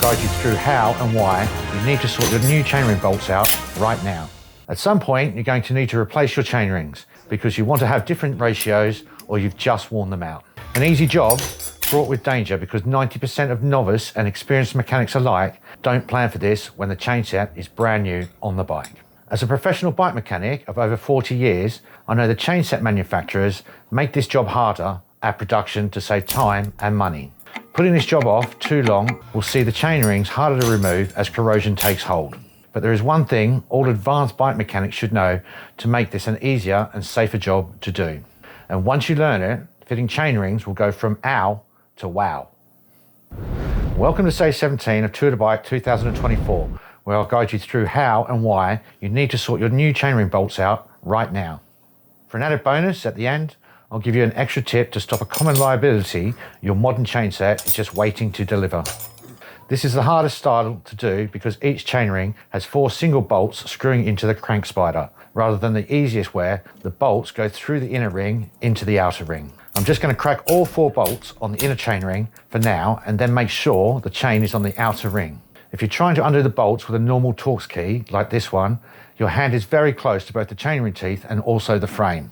I'll guide you through how and why you need to sort your new chainring bolts out right now. At some point, you're going to need to replace your chainrings because you want to have different ratios or you've just worn them out. An easy job fraught with danger because 90% of novice and experienced mechanics alike don't plan for this when the chainset is brand new on the bike. As a professional bike mechanic of over 40 years, I know the chainset manufacturers make this job harder at production to save time and money. Putting this job off too long will see the chainrings harder to remove as corrosion takes hold. But there is one thing all advanced bike mechanics should know to make this an easier and safer job to do. And once you learn it, fitting chainrings will go from ow to wow. Welcome to stage 17 of Tour de Bike 2024, where I'll guide you through how and why you need to sort your new chainring bolts out right now. For an added bonus at the end, I'll give you an extra tip to stop a common liability your modern chainset is just waiting to deliver. This is the hardest style to do because each chainring has 4 single bolts screwing into the crank spider, rather than the easiest where the bolts go through the inner ring into the outer ring. I'm just going to crack all 4 bolts on the inner chainring for now and then make sure the chain is on the outer ring. If you're trying to undo the bolts with a normal Torx key like this one, your hand is very close to both the chainring teeth and also the frame.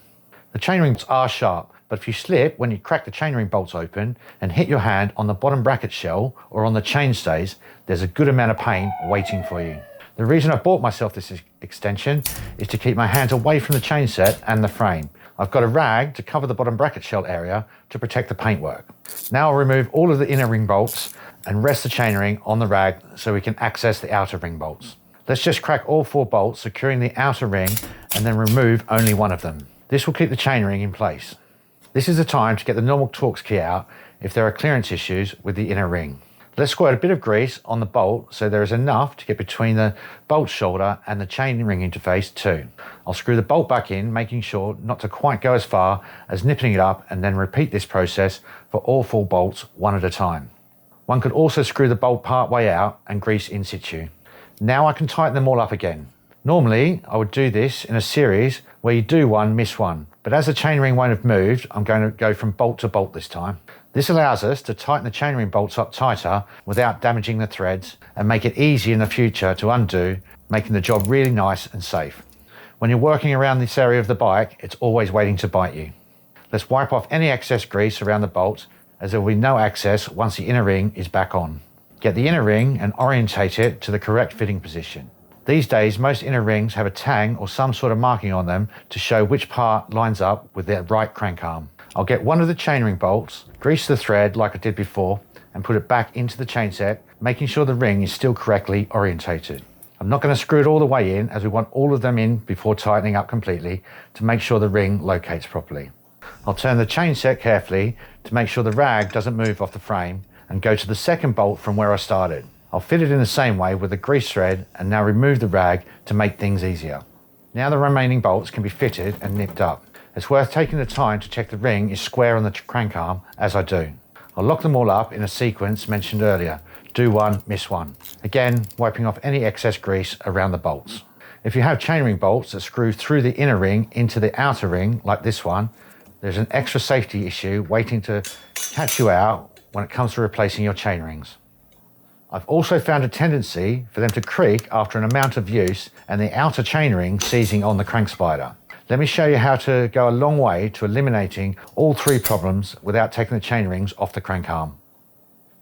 The chainrings are sharp, but if you slip when you crack the chainring bolts open and hit your hand on the bottom bracket shell or on the chainstays, there's a good amount of pain waiting for you. The reason I bought myself this extension is to keep my hands away from the chainset and the frame. I've got a rag to cover the bottom bracket shell area to protect the paintwork. Now I'll remove all of the inner ring bolts and rest the chainring on the rag so we can access the outer ring bolts. Let's just crack all 4 bolts, securing the outer ring, and then remove only one of them. This will keep the chainring in place. This is the time to get the normal Torx key out if there are clearance issues with the inner ring. Let's squirt a bit of grease on the bolt so there is enough to get between the bolt shoulder and the chainring interface too. I'll screw the bolt back in, making sure not to quite go as far as nipping it up, and then repeat this process for all 4 bolts one at a time. One could also screw the bolt part way out and grease in situ. Now I can tighten them all up again. Normally, I would do this in a series where you do one, miss one. But as the chainring won't have moved, I'm going to go from bolt to bolt this time. This allows us to tighten the chainring bolts up tighter without damaging the threads and make it easy in the future to undo, making the job really nice and safe. When you're working around this area of the bike, it's always waiting to bite you. Let's wipe off any excess grease around the bolts, as there will be no access once the inner ring is back on. Get the inner ring and orientate it to the correct fitting position. These days, most inner rings have a tang or some sort of marking on them to show which part lines up with the right crank arm. I'll get one of the chainring bolts, grease the thread like I did before, and put it back into the chainset, making sure the ring is still correctly orientated. I'm not going to screw it all the way in, as we want all of them in before tightening up completely to make sure the ring locates properly. I'll turn the chainset carefully to make sure the rag doesn't move off the frame and go to the second bolt from where I started. I'll fit it in the same way with the grease thread and now remove the rag to make things easier. Now the remaining bolts can be fitted and nipped up. It's worth taking the time to check the ring is square on the crank arm, as I do. I'll lock them all up in a sequence mentioned earlier. Do one, miss one. Again, wiping off any excess grease around the bolts. If you have chainring bolts that screw through the inner ring into the outer ring, like this one, there's an extra safety issue waiting to catch you out when it comes to replacing your chainrings. I've also found a tendency for them to creak after an amount of use and the outer chainring seizing on the crank spider. Let me show you how to go a long way to eliminating all 3 problems without taking the chainrings off the crank arm.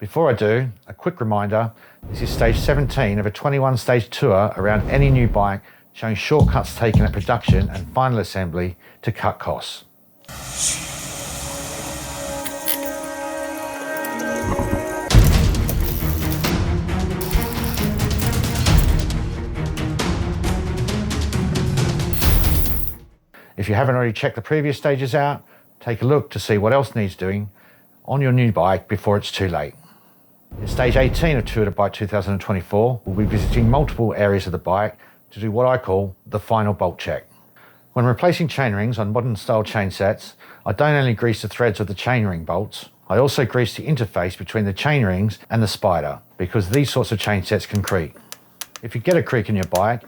Before I do, a quick reminder, this is stage 17 of a 21 stage tour around any new bike, showing shortcuts taken at production and final assembly to cut costs. If you haven't already checked the previous stages out, take a look to see what else needs doing on your new bike before it's too late. In stage 18 of Tour de Bike 2024, we'll be visiting multiple areas of the bike to do what I call the final bolt check. When replacing chainrings on modern style chainsets, I don't only grease the threads of the chainring bolts, I also grease the interface between the chainrings and the spider, because these sorts of chainsets can creak. If you get a creak in your bike,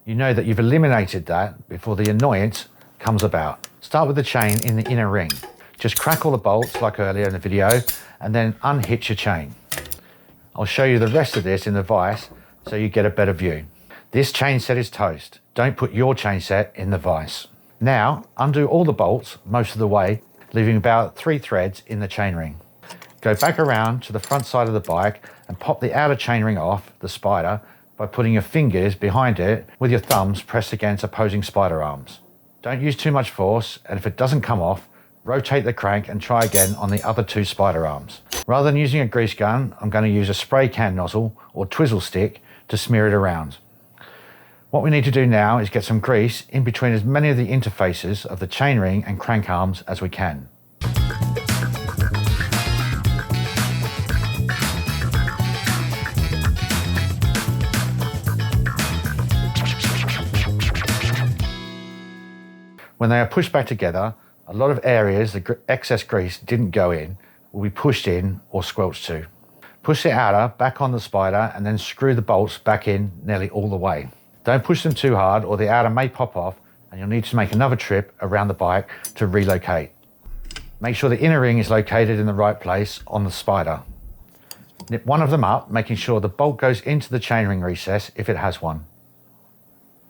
you know that you've eliminated that before the annoyance comes about. Start with the chain in the inner ring. Just crack all the bolts like earlier in the video and then unhitch your chain. I'll show you the rest of this in the vise so you get a better view. This chain set is toast. Don't put your chain set in the vise. Now, undo all the bolts most of the way, leaving about 3 threads in the chainring. Go back around to the front side of the bike and pop the outer chainring off the spider by putting your fingers behind it with your thumbs pressed against opposing spider arms. Don't use too much force, and if it doesn't come off, rotate the crank and try again on the other 2 spider arms. Rather than using a grease gun, I'm going to use a spray can nozzle or twizzle stick to smear it around. What we need to do now is get some grease in between as many of the interfaces of the chainring and crank arms as we can. When they are pushed back together, a lot of areas the excess grease didn't go in will be pushed in or squelched to. Push the outer back on the spider and then screw the bolts back in nearly all the way. Don't push them too hard or the outer may pop off and you'll need to make another trip around the bike to relocate. Make sure the inner ring is located in the right place on the spider. Nip one of them up, making sure the bolt goes into the chainring recess if it has one.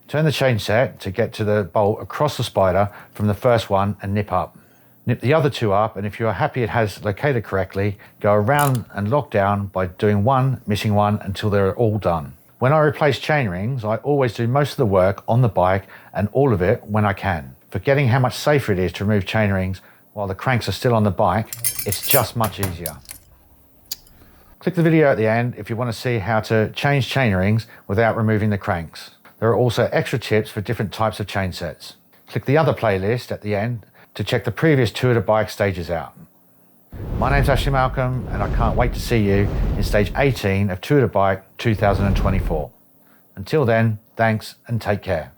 Turn the chain set to get to the bolt across the spider from the first one and nip up. Nip the other 2 up, and if you are happy it has located correctly, go around and lock down by doing one, missing one until they're all done. When I replace chain rings, I always do most of the work on the bike and all of it when I can. Forgetting how much safer it is to remove chain rings while the cranks are still on the bike, it's just much easier. Click the video at the end if you want to see how to change chain rings without removing the cranks. There are also extra tips for different types of chain sets. Click the other playlist at the end to check the previous Tour de Bike stages out. My name's Ashley Malcolm and I can't wait to see you in stage 18 of Tour de Bike 2024. Until then, thanks and take care.